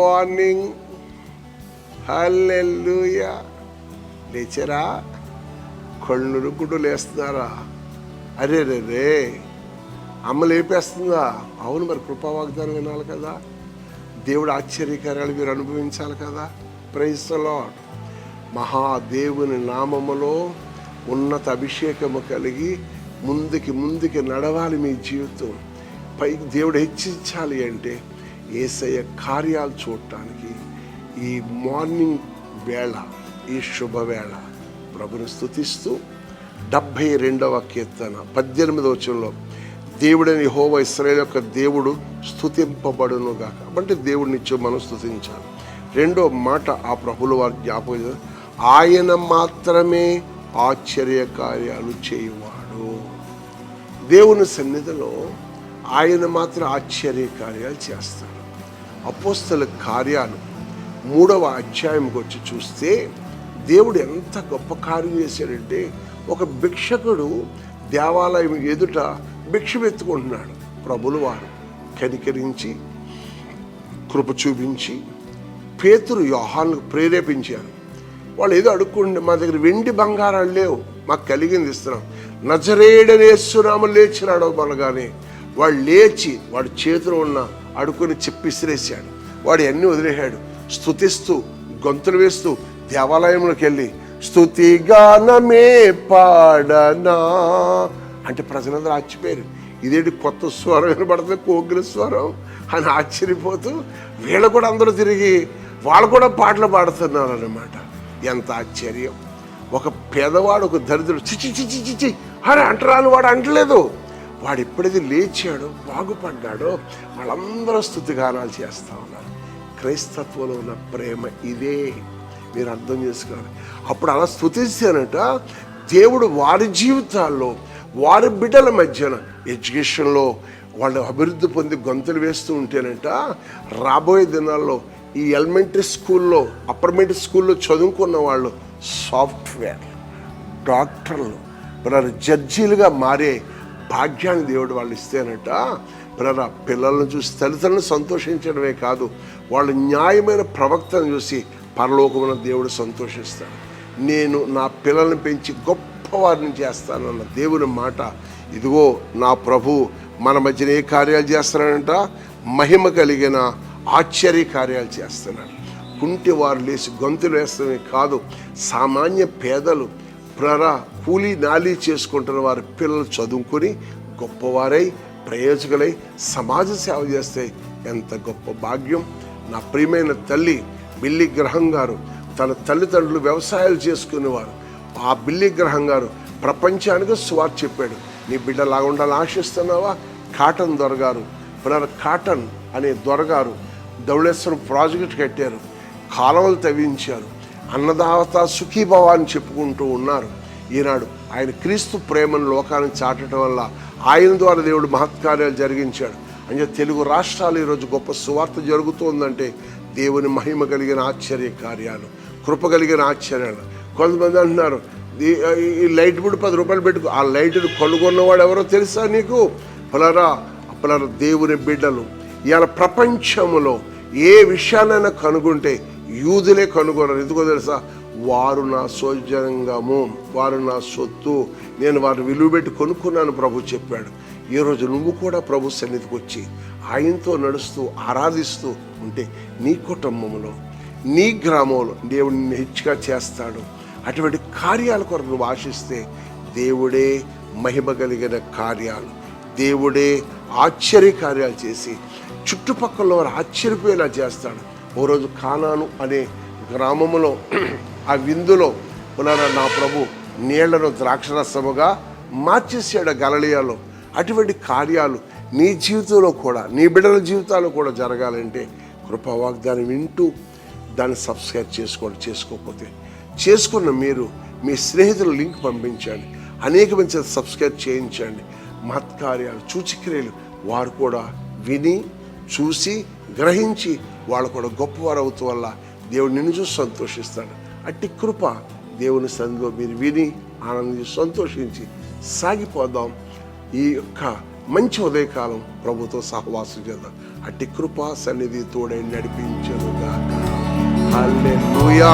Morning. హల్లెలూయా. లేచారా? కళ్ళురుకుడు లేస్తున్నారా? అరే రే రే, అమ్మ లేపేస్తుందా? అవును, మరి కృపా వాగ్దానం వినాలి కదా, దేవుడు ఆశ్చర్యకార్యాలు మీరు అనుభవించాలి కదా. Praise the Lord. మహాదేవుని నామములో ఉన్నత అభిషేకము కలిగి ముందుకి నడవాలి మీ జీవితం. పైకి దేవుడు హెచ్చించాలి అంటే యేసయ్య కార్యాలు చూడటానికి ఈ మార్నింగ్ వేళ, ఈ శుభవేళ ప్రభుని స్తుతిస్తూ 72వ కీర్తన 18వ వచనంలో దేవుడని యెహోవా ఇశ్రాయేలు యొక్క దేవుడు స్తుతింపబడును గాక. అంటే దేవుడిని ఇచ్చి మనం స్తుతించాలి. రెండో మాట ఆ ప్రభుల వారు జ్ఞాపకం, ఆయన మాత్రమే ఆశ్చర్య కార్యాలు చేయువాడు. దేవుని సన్నిధిలో ఆయన మాత్రం ఆశ్చర్య కార్యాలు చేస్తాడు. అపోస్తల కార్యాలు 3వ అధ్యాయంకి వచ్చి చూస్తే దేవుడు ఎంత గొప్ప కార్యం చేశాడంటే, ఒక భిక్షకుడు దేవాలయం ఎదుట భిక్షమెత్తుకుంటున్నాడు. ప్రభులు వారు కనికరించి కృప చూపించి పేతురు యోహానుకు ప్రేరేపించారు. వాళ్ళు ఏదో అడుక్కుంటే, మా దగ్గర వెండి బంగారాలు లేవు, మాకు కలిగింది ఇస్తున్నాం, నజరేయుడని యేసునామములో లేచినాడు అనగానే వాడు లేచి వాడి చేతిలో ఉన్న అడుకుని చెప్పిసిరేసాడు. వాడు అన్నీ వదిలేశాడు. స్తుతిస్తూ గొంతులు వేస్తూ దేవాలయంలోకి వెళ్ళి స్తుతిగానమే పాడనా అంటే ప్రజలందరూ ఆశ్చర్యపోయారు. ఇదేంటి కొత్త స్వరం వినబడుతుంది, కోకిల స్వరం అని ఆశ్చర్యపోతూ వీళ్ళు కూడా అందరూ తిరిగి వాళ్ళు కూడా పాటలు పాడుతున్నారు అన్నమాట. ఎంత ఆశ్చర్యం! ఒక పేదవాడు, ఒక దరిద్రుడు చిచి చిచి చిచి అని అంటరాని వాడు అంటలేదు. వాడు ఎప్పుడైతే లేచాడో, బాగుపడ్డాడో, వాళ్ళందరూ స్తుతిగానాలు చేస్తూ ఉన్నారు. క్రైస్తత్వంలో ఉన్న ప్రేమ ఇదే, మీరు అర్థం చేసుకోవాలి. అప్పుడు అలా స్తుతించానట దేవుడు వారి జీవితాల్లో, వారి బిడ్డల మధ్యన ఎడ్యుకేషన్లో వాళ్ళు అభివృద్ధి పొంది గొంతులు వేస్తూ ఉంటేనంట, రాబోయే దినాల్లో ఈ ఎలిమెంటరీ స్కూల్లో, అప్పర్మెంటరీ స్కూల్లో చదువుకున్న వాళ్ళు సాఫ్ట్వేర్, డాక్టర్లు, జడ్జీలుగా మారే భాగ్యాన్ని దేవుడు వాళ్ళు ఇస్తేనట, పిల్లలను చూసి తల్లిదండ్రులను సంతోషించడమే కాదు, వాళ్ళు న్యాయమైన ప్రవక్తను చూసి పరలోకమున దేవుడు సంతోషిస్తాడు. నేను నా పిల్లల్ని పెంచి గొప్పవారిని చేస్తానన్న దేవుని మాట. ఇదిగో నా ప్రభు మన మధ్యన ఏ కార్యాలు చేస్తున్నాడంట? మహిమ కలిగిన ఆశ్చర్య కార్యాలు చేస్తున్నాడు. కుంటి వారు లేచి గొంతులు వేస్తమే కాదు, సామాన్య పేదలు, కూలీ నాలీ చేసుకుంటున్న వారి పిల్లలు చదువుకొని గొప్పవారై ప్రయోజకులై సమాజ సేవ చేస్తే ఎంత గొప్ప భాగ్యం. నా ప్రియమైన తల్లి బిల్లి గ్రహం గారు, తన తల్లిదండ్రులు వ్యవసాయాలు చేసుకునేవారు. ఆ బిల్లి గ్రహం గారు ప్రపంచానికి సువార్త చెప్పాడు. నీ బిడ్డలాగా ఉండాలని ఆశిస్తున్నావా? కాటన్ దొరగారు, కాటన్ అనే దొరగారు ధవళేశ్వరం ప్రాజెక్ట్ కట్టారు, కాలువలు తవ్వించారు, అన్నదాత సుఖీభవ అని చెప్పుకుంటూ ఉన్నారు. ఈనాడు ఆయన క్రీస్తు ప్రేమను లోకానికి చాటడం వల్ల ఆయన ద్వారా దేవుడు మహత్కార్యాలు జరిగించాడు. అంటే తెలుగు రాష్ట్రాలు ఈరోజు గొప్ప సువార్త జరుగుతుందంటే దేవుని మహిమ కలిగిన ఆశ్చర్య కార్యాలు, కృప కలిగిన ఆశ్చర్యాలు. కొంతమంది అంటున్నారు, ఈ లైట్ బిడ్డ 10 రూపాయలు పెట్టుకో. ఆ లైట్ని కొనుగొన్నవాడు ఎవరో తెలుసా నీకు? పలారా దేవుని బిడ్డలు ఇవాళ ప్రపంచంలో ఏ విషయాన్నైనా కనుగొంటే యూదులే కనుగొన్నారు. ఎందుకో తెలుసా? వారు నా సౌజన్యము, వారు నా సొత్తు, నేను వారిని విలువ పెట్టి కొనుక్కున్నాను ప్రభు చెప్పాడు. ఈరోజు నువ్వు కూడా ప్రభు సన్నిధికి వచ్చి ఆయనతో నడుస్తూ ఆరాధిస్తూ ఉంటే నీ కుటుంబంలో, నీ గ్రామంలో దేవుడిని హెచ్చుగా చేస్తాడు. అటువంటి కార్యాల కొరకు నువ్వు ఆశిస్తే దేవుడే మహిమ కలిగిన కార్యాలు, దేవుడే ఆశ్చర్య కార్యాలు చేసి చుట్టుపక్కల వారు ఆశ్చర్యపోయేలా చేస్తాడు. ఓ రోజు కానాను అనే గ్రామంలో ఆ విందులో నా ప్రభు నీళ్లను ద్రాక్షరసముగా మార్చేసాడు గలిలయలో. అటువంటి కార్యాలు నీ జీవితంలో కూడా, నీ బిడ్డల జీవితాల్లో కూడా జరగాలంటే కృపా వాగ్దానం వింటూ దాన్ని సబ్స్క్రైబ్ చేసుకోకపోతే చేసుకున్న మీరు మీ స్నేహితులు లింక్ పంపించండి, అనేక మంది సబ్స్క్రైబ్ చేయించండి. మహత్కార్యాలు, సూచక్రియలు వారు కూడా విని చూసి గ్రహించి వాళ్ళు కూడా గొప్పవారు అవుతూ వల్ల దేవుడు నిన్ను చూసి సంతోషిస్తాడు. అట్టి కృప దేవుని సన్నిధిలో మీరు విని ఆనందించి సంతోషించి సాగిపోదాం. ఈ యొక్క మంచి ఉదయకాలం ప్రభుతో సహవాసం చేద్దాం. అట్టి కృప సన్నిధి తోడై నడిపించను. హల్లెలూయా.